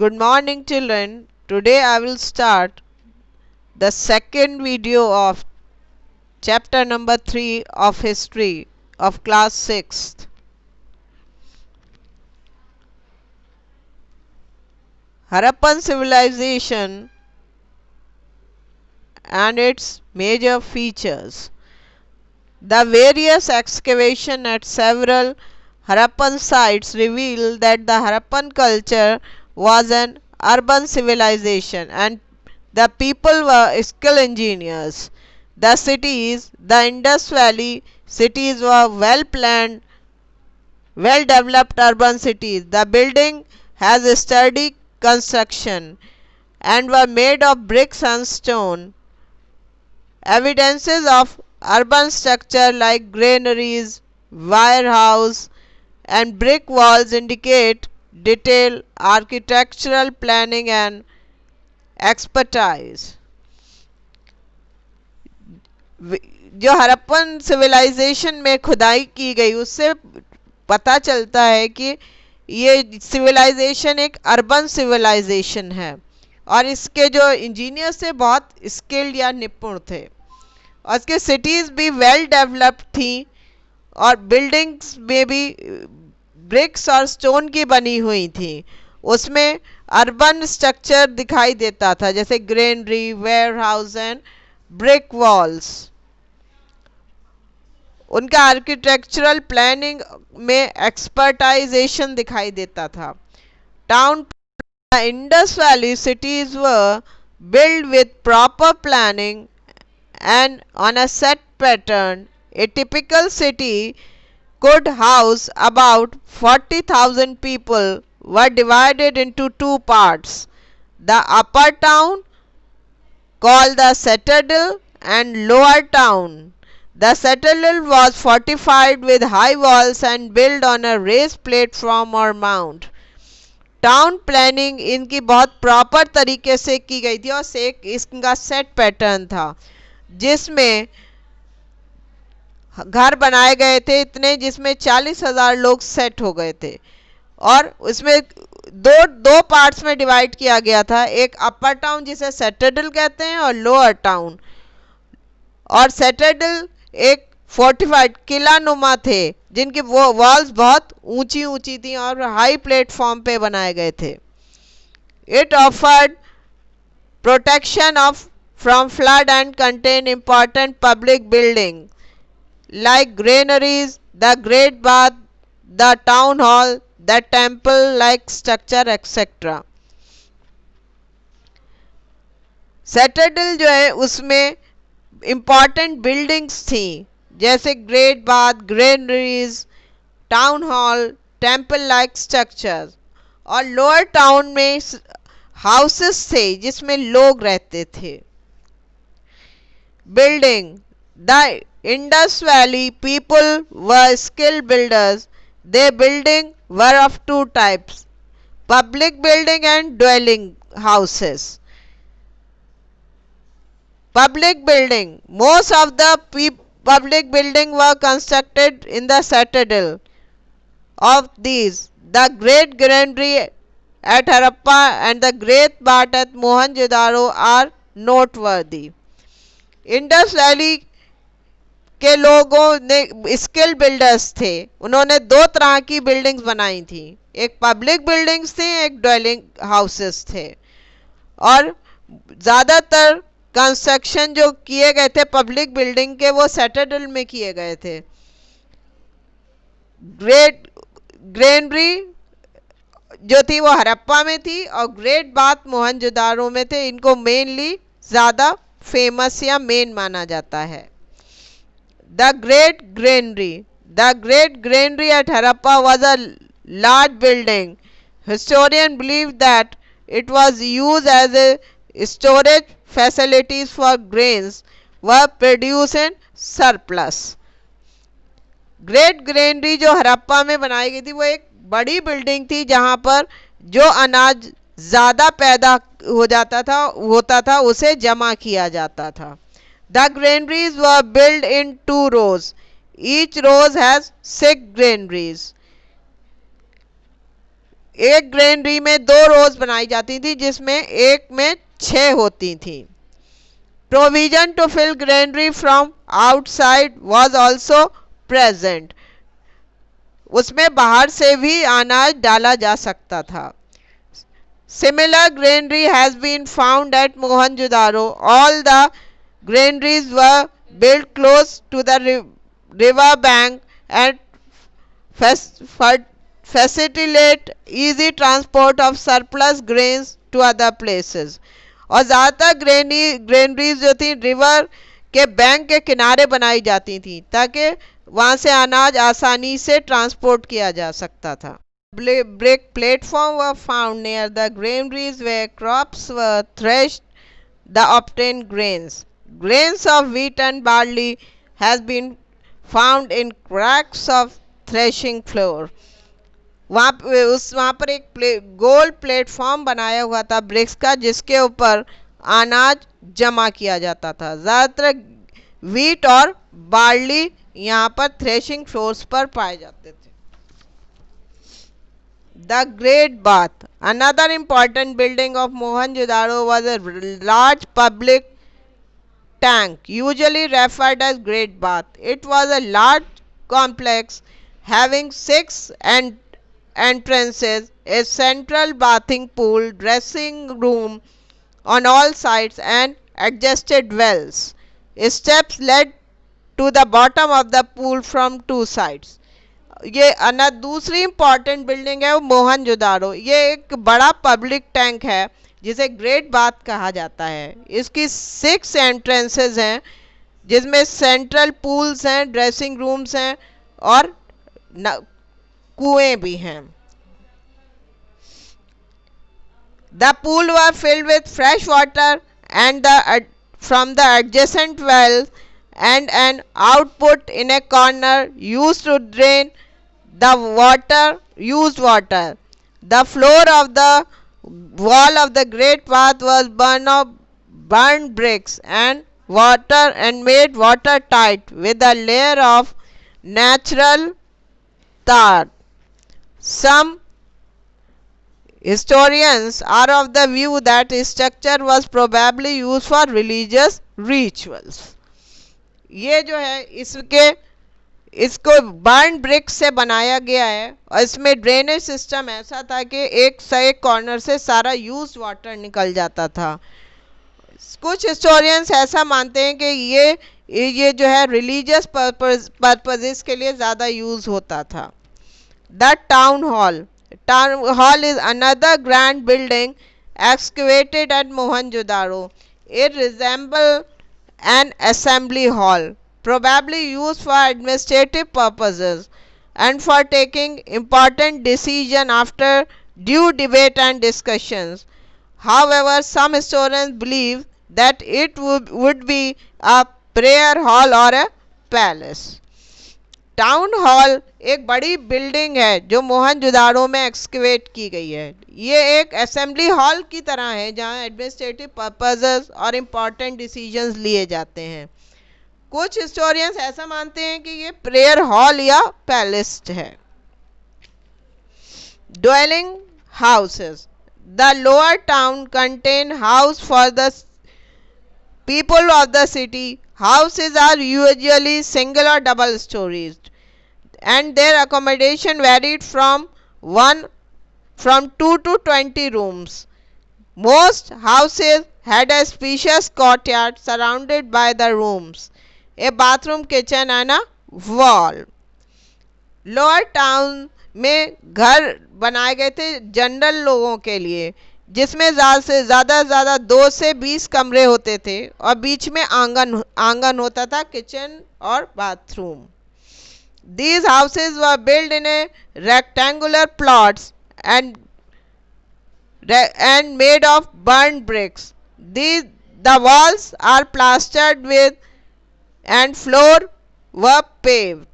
Good morning, children. Today I will start the second video of chapter number 3 of history of class 6th. Harappan civilization and its major features. The various excavation at several Harappan sites reveal that the Harappan culture was an urban civilization and the people were skilled engineers. The cities, the Indus Valley cities were well planned, well developed urban cities. The building has a sturdy construction and were made of bricks and stone. Evidences of urban structure like granaries, warehouse, and brick walls indicate detailed architectural planning and expertise. जो Harappan civilisation में खुदाई की गई उससे पता चलता है कि ये सिविलाइजेशन एक अर्बन सिविलाइजेशन है और इसके जो इंजीनियर्स थे बहुत स्किल्ड या निपुण थे और इसके सिटीज़ भी वेल डेवलप्ड थी और बिल्डिंग्स में भी ब्रिक्स और स्टोन की बनी हुई थी। उसमें अर्बन स्ट्रक्चर दिखाई देता था जैसे granary, warehouse and brick walls. उनका आर्किटेक्चरल प्लानिंग में एक्सपर्टाइजेशन दिखाई देता था। Town Indus valley cities were built with proper planning and on a set pattern. A typical city could house about 40,000 people, were divided into two parts. The upper town, called the citadel, and lower town. The citadel was fortified with high walls and built on a raised platform or mount. Town planning इनकी बहुत proper तरीके से की गई थी और इसका set pattern था जिसमें घर बनाए गए थे इतने जिसमें 40,000 लोग सेट हो गए थे और उसमें दो पार्ट्स में डिवाइड किया गया था। एक अपर टाउन जिसे सेटेडल कहते हैं और लोअर टाउन। और सेटेडल एक फोर्टिफाइड किला नुमा थे जिनकी वो वॉल्स बहुत ऊंची ऊंची थी और हाई प्लेटफॉर्म पे बनाए गए थे। It offered protection of from flood and contain important public building like granaries, the great bath, the town hall, the temple like structure etc. सेटेडल जो है उसमें इम्पॉर्टेंट बिल्डिंग्स थी जैसे great bath, granaries, town hall, temple like structures. और lower town में houses थे जिसमें लोग रहते थे। Building the Indus Valley people were skilled builders. Their building were of two types, public building and dwelling houses. Public building. Most of the public buildings were constructed in the citadel. Of these, the Great Granary at Harappa and the Great Bath at Mohenjo-daro are noteworthy. Indus Valley के लोगों ने skill builders थे। उन्होंने दो तरह की buildings बनाई थी, एक पब्लिक बिल्डिंग्स थी, एक ड्वेलिंग हाउसेस थे। और ज़्यादातर कंस्ट्रक्शन जो किए गए थे पब्लिक बिल्डिंग के वो सेटेडल में किए गए थे। ग्रेट ग्रेनरी जो थी वो हरप्पा में थी और ग्रेट बाथ मोहनजोदारो में थे। इनको मेनली ज़्यादा फेमस या मेन माना जाता है। The Great Granary. The Great Granary at Harappa was a large building. Historians believe that it was used as a storage facilities for grains were produced in surplus. Great Granary जो हरप्पा में बनाई गई थी वो एक बड़ी बिल्डिंग थी जहाँ पर जो अनाज ज़्यादा पैदा होता था उसे जमा किया जाता था। The granaries were built in two rows. Each row has 6 granaries. एक ग्रेनरी में 2 रोज बनाई जाती थी जिसमें एक में 6 होती थी। Provision to fill granary from outside was also present, उसमें बाहर से भी अनाज डाला जा सकता था। Similar granary has been found at Mohenjo-daro. All the granaries were built close to the river bank and facilitate easy transport of surplus grains to other places. और ज़्यादातर ग्रेनरीज जो थी रिवर के बैंक के किनारे बनाई जाती थी ताकि वहाँ से अनाज आसानी से ट्रांसपोर्ट किया जा सकता था। Brick platforms were found near the granaries where crops were threshed the obtained grains. Grains of wheat and barley has been found in cracks of threshing floor. वहाँ पर एक गोल प्लेटफॉर्म बनाया हुआ था ब्रिक्स का जिसके ऊपर अनाज जमा किया जाता था। ज़्यादातर वीट और बार्ली यहाँ पर थ्रेशिंग फ्लोर्स पर पाए जाते थे। The Great Bath. Another important building of Mohenjo-daro was a large public tank, usually referred as Great Bath. It was a large complex having 6 entrances, a central bathing pool, dressing room on all sides, and adjusted wells. Steps led to the bottom of the pool from 2 sides. ये दूसरी important building है वो मोहनजोदारो। ये एक बड़ा public tank है जिसे great bath कहा जाता है। इसकी 6 एंट्रेंसेस हैं जिसमें सेंट्रल पूल्स हैं, ड्रेसिंग रूम्स हैं और कुएं भी हैं। The pool were filled with fresh water and from the adjacent wells and an output in a corner used to drain the used water. The floor of the wall of the great bath was burned bricks and made watertight with a layer of natural tar. Some historians are of the view that this structure was probably used for religious rituals. ये जो है इसको burn brick से बनाया गया है और इसमें ड्रेनेज सिस्टम ऐसा था कि एक से एक कॉर्नर से सारा यूज वाटर निकल जाता था। कुछ हिस्टोरियंस ऐसा मानते हैं कि ये जो है रिलीजियस पर्पसेस के लिए ज़्यादा यूज होता था। The town hall. Town hall is another grand building excavated at Mohenjo-daro. It resembles an assembly hall, probably used for administrative purposes and for taking important decisions after due debate and discussions. However, some historians believe that it would be a prayer hall or a palace. Town hall एक बड़ी building है जो मोहनजोदारो में excavate की गई है। ये एक असेंबली हॉल की तरह है जहां एडमिनिस्ट्रेटिव पर्पसेस और इम्पोर्टेंट डिसीजंस लिए जाते हैं। कुछ हिस्टोरियंस ऐसा मानते हैं कि ये प्रेयर हॉल या पैलेस है। Dwelling houses. The lower town contain house for the people of the city. Houses are usually single or double stories and their accommodation varied from 2 to 20 rooms. Most houses had a spacious courtyard surrounded by the rooms, a bathroom, kitchen and a wall. Lower town में घर बनाए गए थे general लोगों के लिए जिसमें ज़्यादा 2 से 20 कमरे होते थे और बीच में आंगन होता था, किचन और bathroom. These houses were built in a rectangular plots and made of burnt bricks. The walls are plastered with and floor were paved.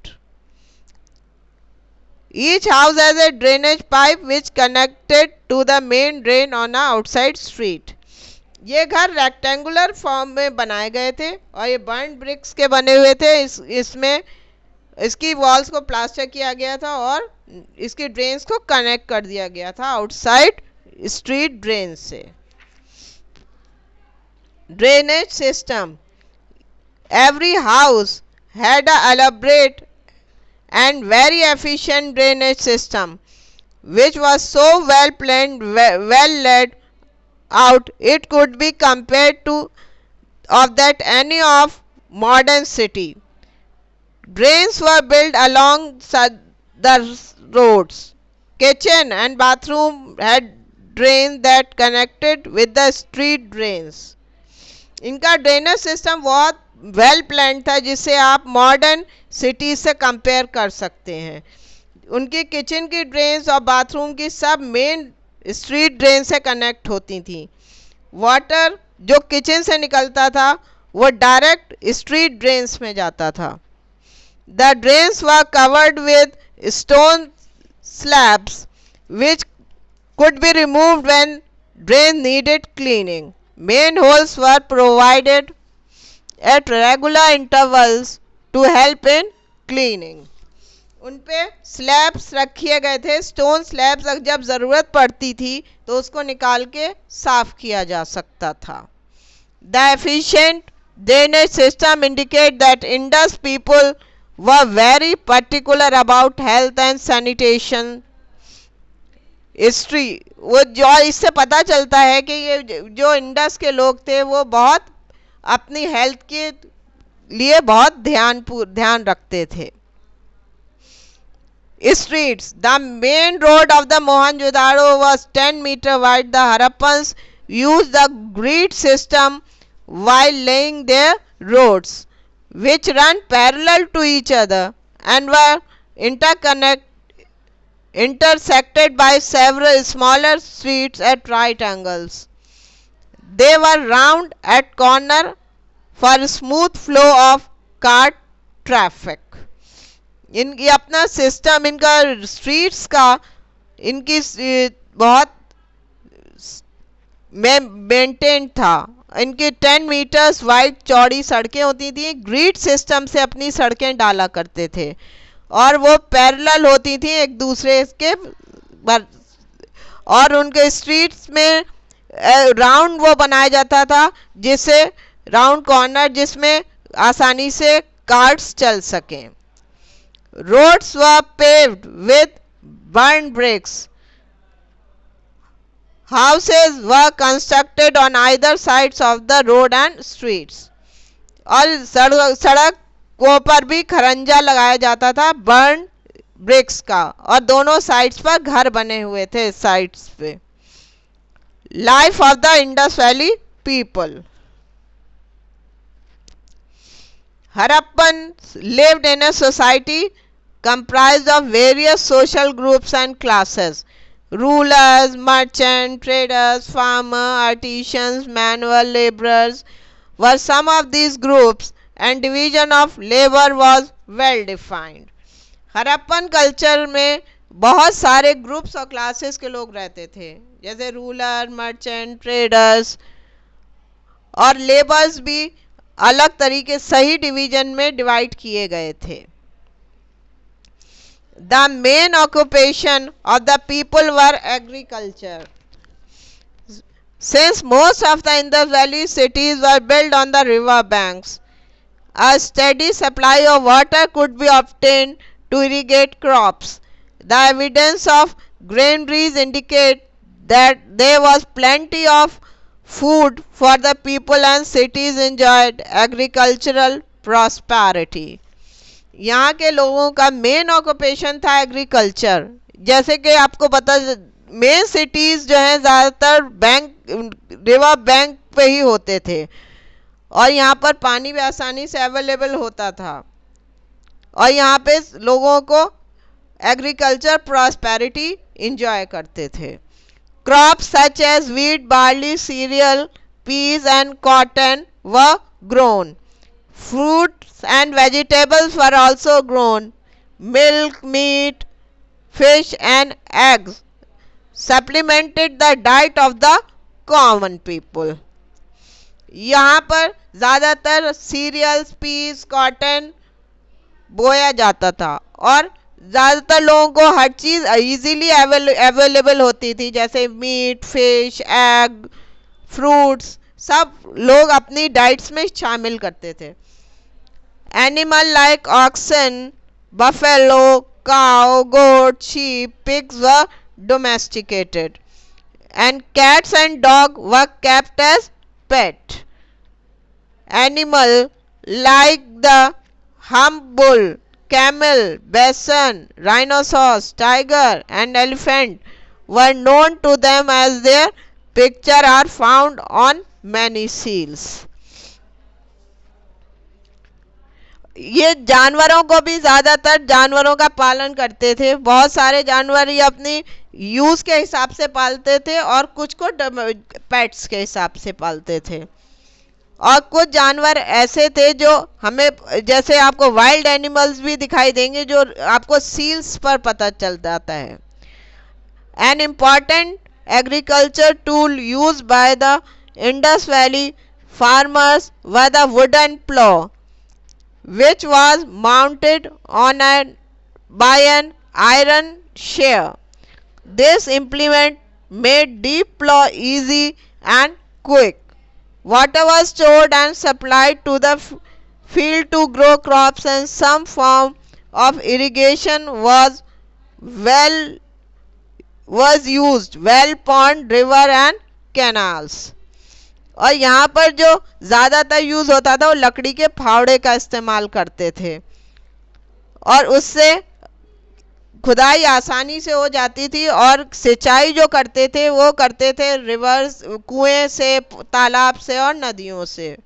Each house has a drainage pipe which connected to the main drain on an outside street. ये घर rectangular form में बनाए गए थे और ये burn BRICS के बने हुए थे। इसमें इसकी वॉल्स को प्लास्टर किया गया था और इसकी ड्रेन्स को कनेक्ट कर दिया गया था आउटसाइड स्ट्रीट ड्रेन से। Drainage system, every house had a elaborate and very efficient drainage system which was so well planned, well laid out, it could be compared to of that any of modern city. Drains were built along the roads. Kitchen and bathroom had drains that connected with the street drains. इनका drainage system बहुत well plan था जिसे आप modern city से compare कर सकते हैं। उनकी किचन की ड्रेन्स और बाथरूम की सब मेन स्ट्रीट ड्रेन से कनेक्ट होती थी। वाटर जो किचन से निकलता था वो डायरेक्ट स्ट्रीट ड्रेन्स में जाता था। The drains were covered with stone slabs which could be removed when drain needed cleaning. Manholes were provided at regular intervals to help in cleaning. उन पे स्लैब्स रखे गए थे, स्टोन स्लैब्स, जब ज़रूरत पड़ती थी तो उसको निकाल के साफ किया जा सकता था। The efficient drainage system indicate that Indus people were very particular about health and sanitation. History वो जो इससे पता चलता है कि ये जो इंडस के लोग थे वो बहुत अपनी हेल्थ के लिए बहुत ध्यान रखते थे। Streets, the main road of the Mohenjodaro was 10 metre wide. The Harappans used the grid system while laying their roads which run parallel to each other and were intersected by several smaller streets at right angles. They were round at corner for smooth flow of car traffic. इनकी अपना system, इनका streets का इनकी बहुत maintain था। इनकी 10 metres wide चौड़ी सड़कें होती थी। ग्रिड सिस्टम से अपनी सड़कें डाला करते थे और वो पैरेलल होती थी एक दूसरे के, और उनके स्ट्रीट्स में राउंड वो बनाया जाता था जिससे राउंड कॉर्नर जिसमें आसानी से कार्स चल सकें। Roads were paved with burn bricks. Houses were constructed on either sides of the road and streets. और सड़कों पर भी खरंजा लगाया जाता था बर्न ब्रिक्स का, और दोनों साइड्स पर घर बने हुए थे साइड्स पे। Life of the Indus valley people. Harappans lived in a society comprised of various social groups and classes. Rulers, merchants, traders, farmers, artisans, manual laborers were some of these groups, and division of labor was well defined. Harappan culture में बहुत सारे groups और classes के लोग रहते थे, जैसे ruler, merchant, traders, और लेबर्स भी अलग तरीके सही डिवीजन में डिवाइड किए गए थे। The main occupation of the people were agriculture. Since most of the Indus Valley cities were built on the river banks, a steady supply of water could be obtained to irrigate crops. The evidence of granaries indicate that there was plenty of food for the people and cities enjoyed agricultural prosperity. यहाँ के लोगों का main occupation था agriculture. जैसे कि आपको पता, main cities जो हैं ज़्यादातर रिवर बैंक पे ही होते थे और यहाँ पर पानी भी आसानी से अवेलेबल होता था, और यहाँ पे लोगों को एग्रीकल्चर प्रॉस्पेरिटी इंजॉय करते थे। Crops such as wheat, barley, cereal, peas and cotton were grown. Fruits and vegetables were also grown. Milk, meat, fish and eggs supplemented the diet of the common people. यहाँ पर ज़्यादातर serials, piece, cotton बोया जाता था और ज़्यादातर लोगों को हर चीज़ इजीली अवेलेबल होती थी, जैसे मीट, फिश, एग, फ्रूट्स, सब लोग अपनी डाइट्स में शामिल करते थे। Animal like oxen, buffalo, cow, goat, sheep, pigs were domesticated, and cats and dogs were kept as pet. Animal like the hump bull, camel, bison, rhinoceros, tiger, and elephant were known to them as their picture are found on many seals. ये जानवरों को भी ज़्यादातर जानवरों का पालन करते थे। बहुत सारे जानवर ये अपनी यूज़ के हिसाब से पालते थे और कुछ को पेट्स के हिसाब से पालते थे। और कुछ जानवर ऐसे थे जो हमें, जैसे आपको वाइल्ड एनिमल्स भी दिखाई देंगे जो आपको सील्स पर पता चल जाता है। An important agriculture tool use by the Indus valley farmers was the wooden plough, which was mounted on by an iron shear. This implement made deep plough easy and quick. Water was stored and supplied to the field to grow crops, and some form of irrigation was used. Well, pond, river and canals. और यहाँ पर जो ज़्यादातर use होता था वो लकड़ी के फावड़े का इस्तेमाल करते थे और उससे खुदाई आसानी से हो जाती थी और सिंचाई जो करते थे वो करते थे रिवर्स, कुएं से, तालाब से और नदियों से।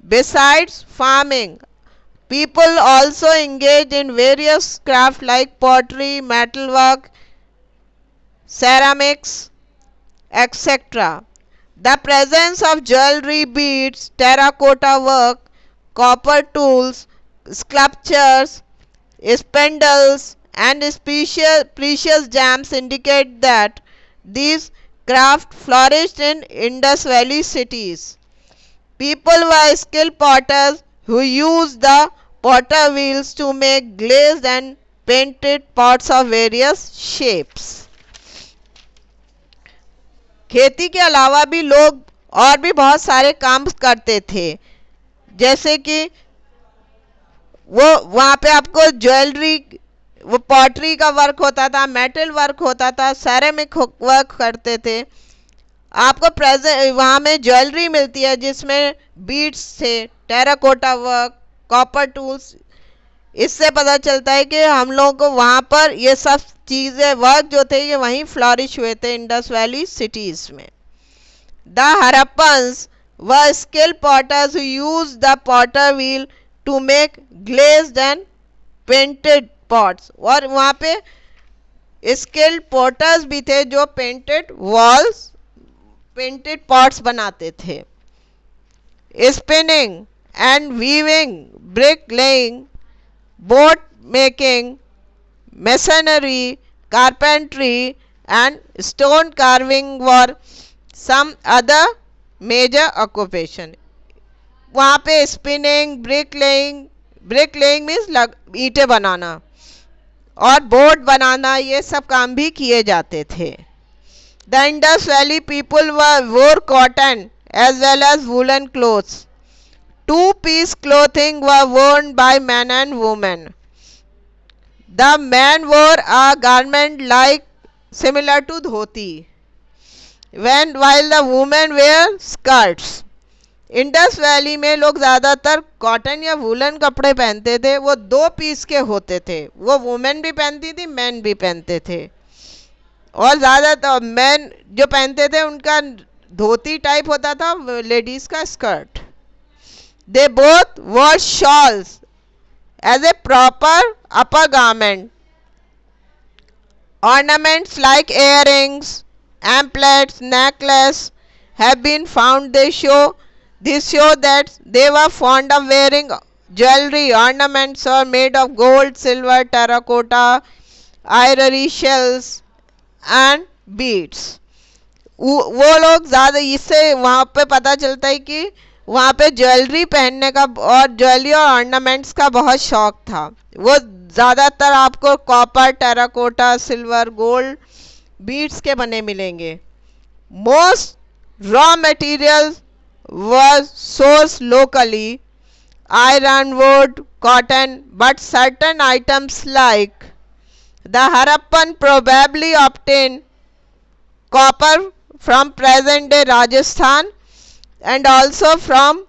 Besides farming, people also engaged in various crafts like pottery, metalwork, ceramics, etc. The presence of jewelry, beads, terracotta work, copper tools, sculptures, spindles, and precious gems indicate that these crafts flourished in Indus Valley cities. People were skilled potters who used the potter wheels to make glazed and painted pots of various shapes. खेती के अलावा भी लोग और भी बहुत सारे काम करते थे, जैसे कि वो वहाँ पे आपको ज्वेलरी, वो पॉटरी का वर्क होता था, मेटल वर्क होता था, सेरेमिक वर्क करते थे। आपको प्रेजेंट वहाँ में ज्वेलरी मिलती है जिसमें बीड्स थे, टेराकोटा वर्क, कॉपर टूल्स। इससे पता चलता है कि हम लोगों को वहाँ पर ये सब चीज़ें, वर्क जो थे ये वहीं फ्लॉरिश हुए थे इंडस वैली सिटीज़ में। The Harappans were skilled potters who used the potter wheel to make glazed and painted pots. और वहाँ पे स्किल्ड पॉटर्स भी थे जो पेंटेड वॉल्स, पेंटेड पॉट्स बनाते थे। Spinning and weaving, brick laying, boat making, masonry, carpentry, and stone carving were some other major occupation. वहाँ पे स्पिनिंग, ब्रिक लेइंग मीन्स ईंटें बनाना और बोट बनाना, ये सब काम भी किए जाते थे। The Indus Valley people wore cotton as well as woolen clothes. Two-piece clothing were worn by men and women. The men wore a garment like similar to dhoti, while the women wear skirts. Indus valley में लोग ज़्यादातर cotton या woollen कपड़े पहनते थे। वो 2 piece के होते थे, वो वुमेन भी पहनती थी, मैन भी पहनते थे। और ज़्यादातर मैन जो पहनते थे उनका धोती टाइप होता था, लेडीज़ का skirt. They both wore shawls as a proper upper garment. Ornaments like earrings, amulets, necklaces have been found. This show that they were fond of wearing jewelry. Ornaments are made of gold, silver, terracotta, ivory shells and beads. वो लोग ज़्यादा, इससे वहाँ पे पता चलता है कि वहाँ पे ज्वेलरी पहनने का और ज्वेलरी और ऑर्नामेंट्स का बहुत शौक था। वो ज़्यादातर आपको copper, terracotta, silver, gold, beads के बने मिलेंगे। Most raw material was sourced locally, iron, wood, cotton, but certain items like the Harappan probably obtained copper from present-day Rajasthan and also from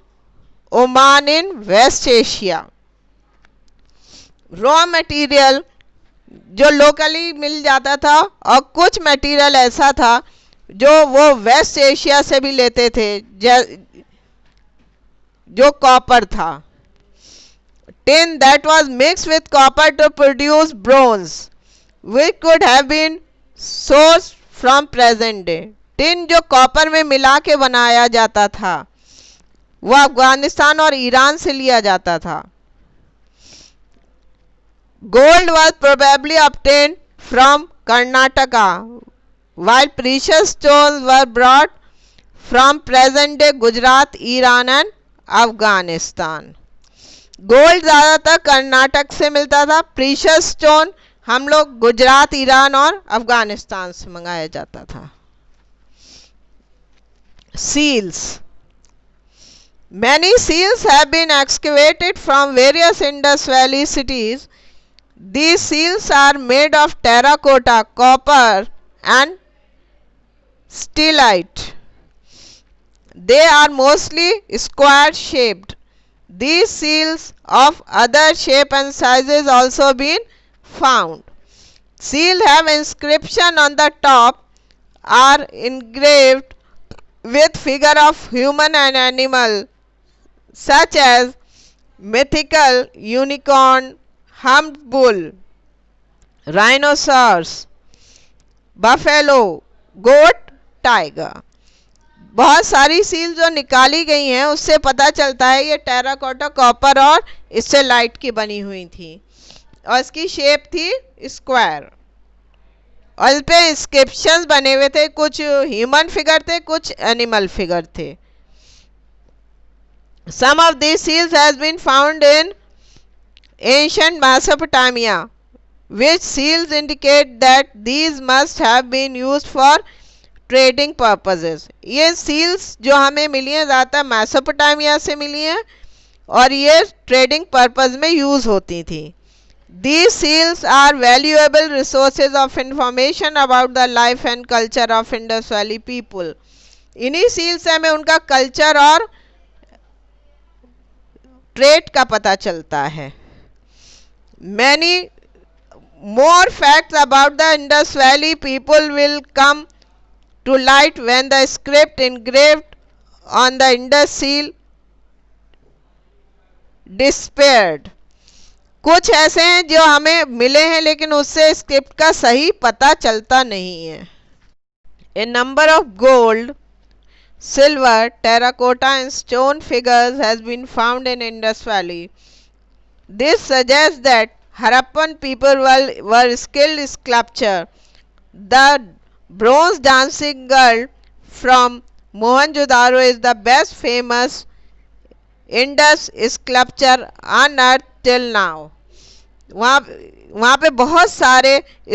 Oman in West Asia. Raw material जो locally मिल जाता था और कुछ material ऐसा था जो वो waste Asia से भी लेते थे, जो कॉपर था। Tin that was mix with copper to produce bronze which could have been source from present day. Tin जो कॉपर में मिला के बनाया जाता था वो अफगानिस्तान और ईरान से लिया जाता था। Gold was probably obtained from Karnataka, while precious stones were brought from present-day Gujarat, Iran and Afghanistan. Gold ज़्यादातर कर्नाटक से मिलता था, प्रीशियस स्टोन हम लोग गुजरात, ईरान और अफगानिस्तान से मंगाया जाता था। Seals. Many seals have been excavated from various Indus Valley cities. These seals are made of terracotta, copper and steelite. They are mostly square shaped. These seals of other shape and sizes also been found. Seal have inscription on the top are engraved with figure of human and animal such as mythical unicorn, humped bull, rhinoceros, buffalo, goat, tiger. बहुत सारी seal जो निकाली गई हैं उससे पता चलता है ये टेराकोटा, कॉपर और इससे लाइट की बनी हुई थी और इसकी शेप थी स्क्वायर और इस पे इंस्क्रिप्शंस बने हुए थे। कुछ ह्यूमन फिगर थे, कुछ एनिमल फिगर थे। Some of these seals has been found in ancient Mesopotamia, which seals indicate that these must have been used for trading purposes. ये सील्स जो हमें मिली हैं ज़्यादातर मैसोपोटामिया से मिली हैं और ये ट्रेडिंग पर्पस में यूज़ होती थी। These seals are valuable resources of information about the life and culture of Indus Valley people. इन्हीं सील से हमें उनका कल्चर और ट्रेड का पता चलता है। Many more facts about the Indus Valley people will come to light when the script engraved on the Indus seal disappeared. कुछ ऐसे हैं जो हमें मिले हैं लेकिन उससे स्क्रिप्ट का सही पता चलता नहीं है। A number of gold, silver, terracotta and stone figures has been found in Indus Valley. This suggests that Harappan people were skilled sculptors. The bronze dancing girl from Mohenjo-daro is the best famous Indus sculpture unearthed till now. वहाँ पे बहुत सारे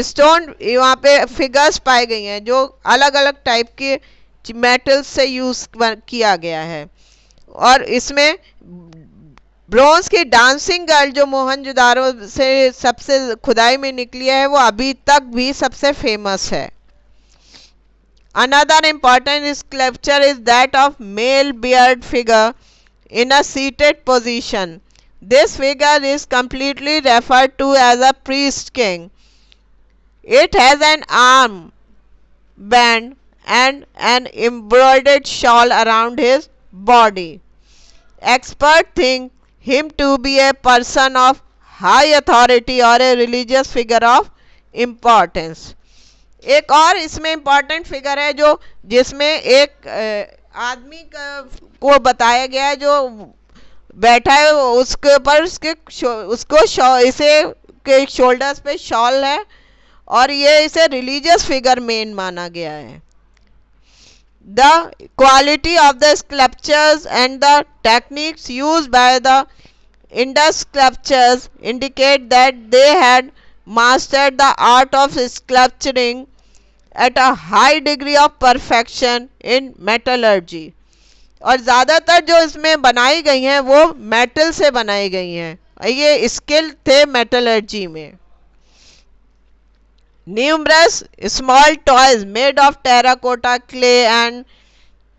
stone वहाँ पे figures पाई गई हैं जो अलग अलग टाइप के मेटल से यूज किया गया है और इसमें ब्रोंज की डांसिंग गर्ल जो मोहनजोदारो से सबसे खुदाई में निकली है वो अभी तक भी सबसे फेमस है। Another important sculpture is that of male beard figure in a seated position. This figure is completely referred to as a priest king. It has an arm band and an embroidered shawl around his body. Experts think him to be a person of high authority or a religious figure of importance. एक और इसमें important figure है जो जिसमें एक आदमी को बताया गया है जो बैठा है उसके ऊपर उसको इसे के शोल्डर्स पे शॉल है और ये इसे रिलीजियस फिगर मेन माना गया है। The quality of the sculptures and the techniques used by the Indus sculptors indicate that they had mastered the art of sculpturing at a high degree of perfection in metallurgy. और ज़्यादातर जो इसमें बनाई गई हैं वो मेटल से बनाई गई हैं, ये स्किल थे मेटलर्जी में. Numerous small toys made of terracotta, clay and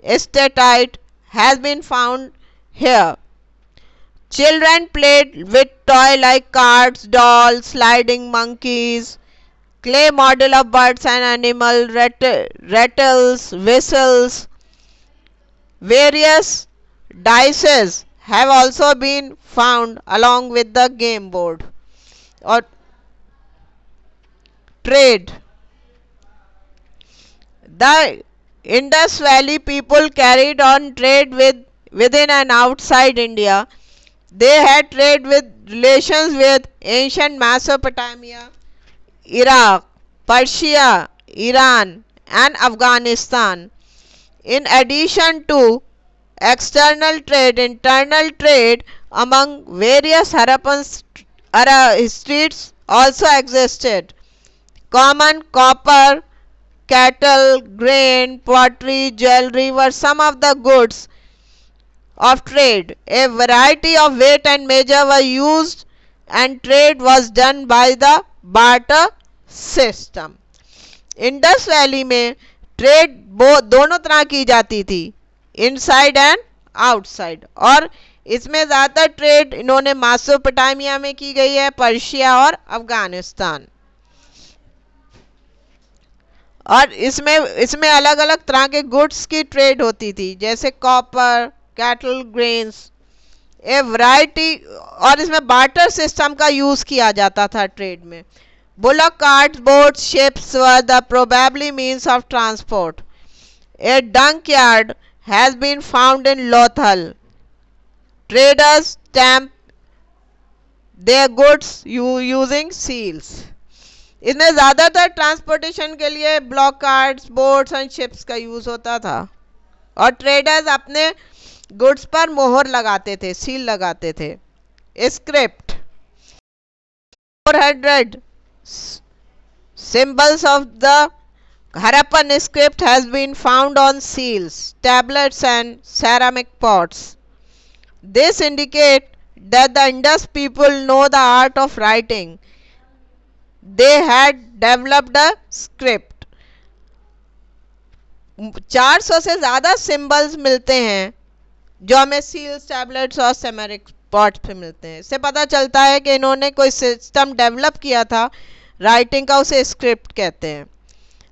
steatite has been found here. Children played with toys like carts, dolls, sliding monkeys, clay model of birds and animals, rattles, whistles. Various dices have also been found along with the game board or trade. The Indus Valley people carried on trade within and outside India. They had trade with relations with ancient Mesopotamia, Iraq, Persia, Iran, and Afghanistan. In addition to external trade, internal trade among various Harappan streets also existed. Common copper, cattle, grain, pottery, jewelry were some of the goods of trade. A variety of weight and measure were used and trade was done by the barter system. Indus valley में trade दोनों तरह की जाती थी, inside and outside, और इसमें ज़्यादातर trade इन्होंने मेसोपोटामिया में की गई है, पर्शिया और अफगानिस्तान. और इसमें अलग अलग तरह के गुड्स की ट्रेड होती थी, जैसे कॉपर, कैटल, ग्रेन्स, ए वैरायटी. और इसमें बार्टर सिस्टम का यूज़ किया जाता था ट्रेड में. Bullock carts, boats, ships were the probably means of transport. A junkyard has been found in Lothal. Traders stamp their goods using seals. इसमें ज़्यादातर transportation के लिए block cards, boats and ships का use होता था, और traders अपने goods पर मोहर लगाते थे, सील लगाते थे. Script 400 symbols of the Harappan script has been found on seals, tablets and ceramic pots. This indicates that the Indus people know the art of writing. They had developed a script. 400 से ज़्यादा symbols मिलते हैं जो हमें seals, tablets और सेमेरिक pots पे मिलते हैं. इससे पता चलता है कि इन्होंने कोई सिस्टम डेवलप किया था राइटिंग का, उसे स्क्रिप्ट कहते हैं.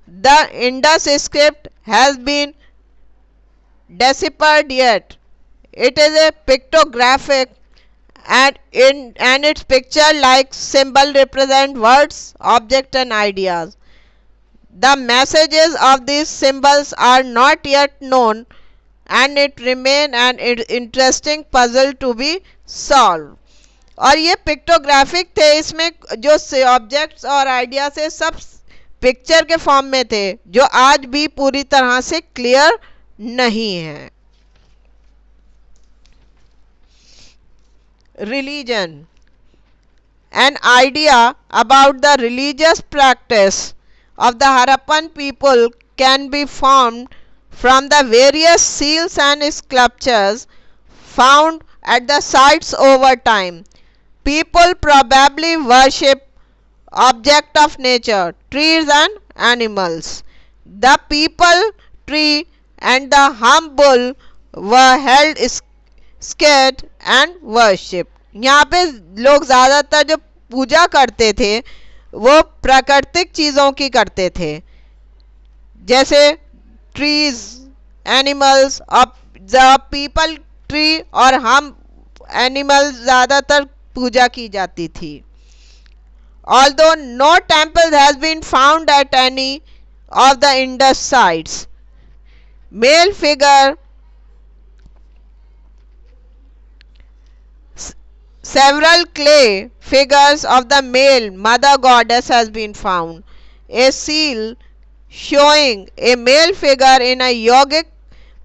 The Indus script has been deciphered yet. It is a pictographic and its picture like symbol represent words, objects and ideas. The messages of these symbols are not yet known and it remain an interesting puzzle to be solved. और ये pictographic थे, इसमें जो objects और idea से सब picture के form में थे, जो आज भी पूरी तरह से क्लियर नहीं है. Religion. An idea about the religious practice of the Harappan people can be formed from the various seals and sculptures found at the sites over time. People probably worship objects of nature, trees and animals. The people, tree and the humble were held scared and worshipped. यहाँ पे लोग ज़्यादातर जो पूजा करते थे वो प्राकृतिक चीज़ों की करते थे, जैसे ट्रीज, एनिमल्स. अब पीपल, ट्री और हम एनिमल्स ज़्यादातर पूजा की जाती थी. Although no temple has been found at any of the Indus sites, male figure, several clay figures of the male mother goddess has been found. A seal showing a male figure in a yogic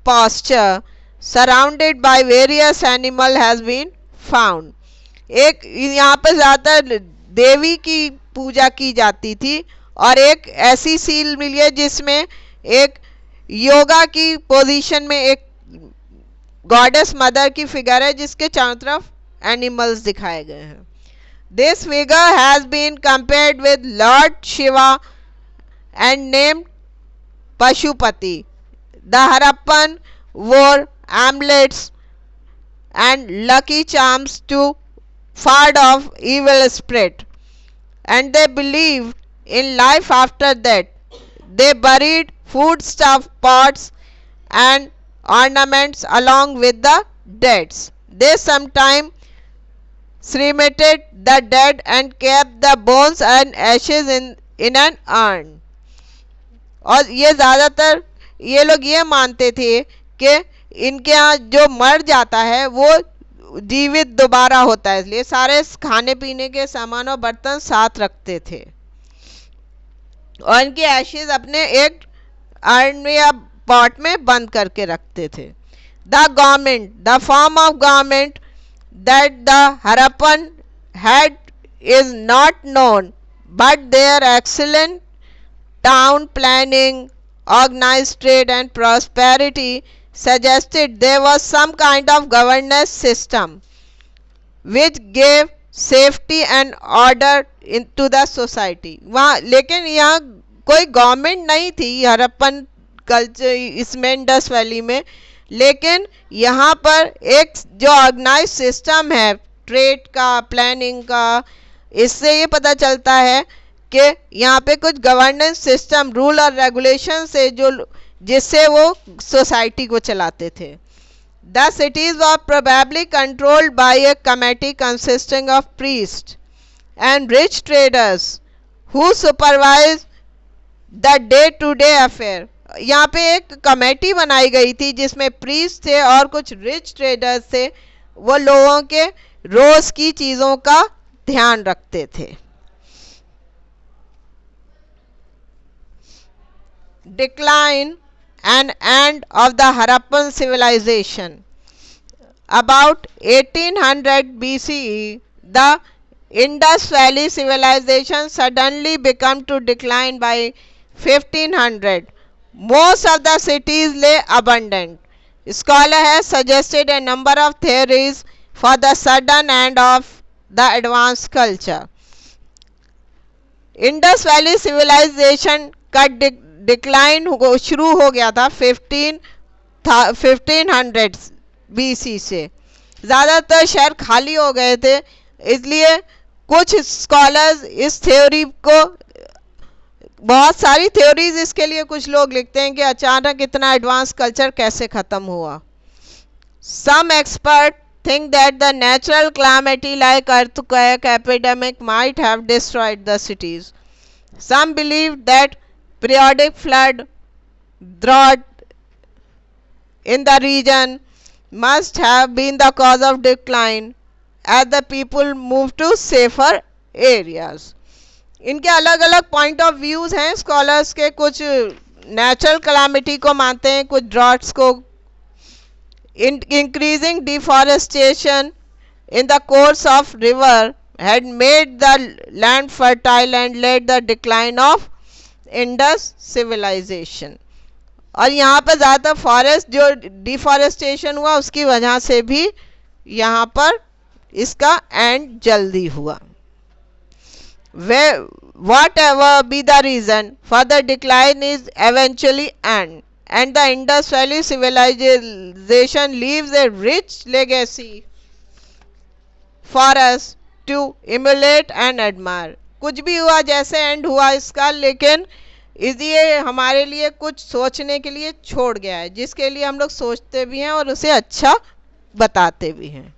posture surrounded by various animal has been found. एक यहाँ पर ज़्यादातर देवी की पूजा की जाती थी और एक ऐसी सील मिली है जिसमें एक योगा की पोजीशन में एक गॉडेस मदर की फिगर है जिसके चारों तरफ एनिमल्स दिखाए गए हैं. This figure has been compared with lord Shiva and named Pashupati. The Harappan wore amulets and lucky charms to ward off evil spirit, and they believed in life after that. They buried foodstuff pots and ornaments along with the deads. They sometimes cremated the dead and kept the bones and ashes in an urn. और ये ज़्यादातर ये लोग ये मानते थे कि इनके यहाँ जो मर जाता है वो जीवित दोबारा होता है, इसलिए सारे खाने पीने के सामान और बर्तन साथ रखते थे और इनके एशेज अपने एक अर्न या पॉट में बंद करके रखते थे. The government the form of government that the Harappan had is not known, but there excellent town planning, organized trade and prosperity suggested there was some kind of governance system which gave safety and order into the society. वहाँ लेकिन यहाँ कोई government नहीं थी Harappan culture इसमें Indus valley में, लेकिन यहाँ पर एक जो ऑर्गेनाइज सिस्टम है ट्रेड का, प्लानिंग का, इससे ये पता चलता है कि यहाँ पे कुछ गवर्नेंस सिस्टम, रूल और रेगुलेशन से जो जिससे वो सोसाइटी को चलाते थे. The cities were probably controlled by a committee consisting of priest and rich traders who supervise the day to day affair. यहाँ पे एक कमेटी बनाई गई थी जिसमें प्रीस्ट थे और कुछ रिच ट्रेडर्स थे, वो लोगों के रोज की चीज़ों का ध्यान रखते थे. Decline and end of the Harappan civilization. About 1800 BCE, the Indus Valley civilization suddenly began to decline by 1500. Most of the cities lay abandoned. Scholar has suggested a number of theories for the sudden end of the advanced culture. Indus Valley civilization का decline शुरू हो गया था 1500 BC से. ज़्यादातर शहर खाली हो गए थे, इसलिए कुछ स्कॉलर्स इस थ्योरी को, बहुत सारी थ्योरीज इसके लिए कुछ लोग लिखते हैं कि अचानक इतना एडवांस कल्चर कैसे ख़त्म हुआ. Some expert think that the natural calamity like earthquake epidemic might have destroyed the cities. Some believe that periodic flood, drought in the region must have been the cause of decline as the people moved to safer areas. इनके अलग अलग point of views हैं scholars के. कुछ natural calamity को मानते हैं, कुछ ड्रॉट्स को. Increasing deforestation in the course of river had made the land fertile and led the decline of Indus civilization. और यहाँ पर ज़्यादातर फॉरेस्ट जो डिफॉरेस्टेशन हुआ उसकी वजह से भी यहाँ पर इसका एंड जल्दी हुआ. Whatever be the reason for the decline is eventually end, and the Indus Valley civilization leaves a rich legacy for us to emulate and admire. कुछ भी हुआ, जैसे एंड हुआ इसका, लेकिन इसलिए हमारे लिए कुछ सोचने के लिए छोड़ गया है जिसके लिए हम लोग सोचते भी हैं और उसे अच्छा बताते भी हैं.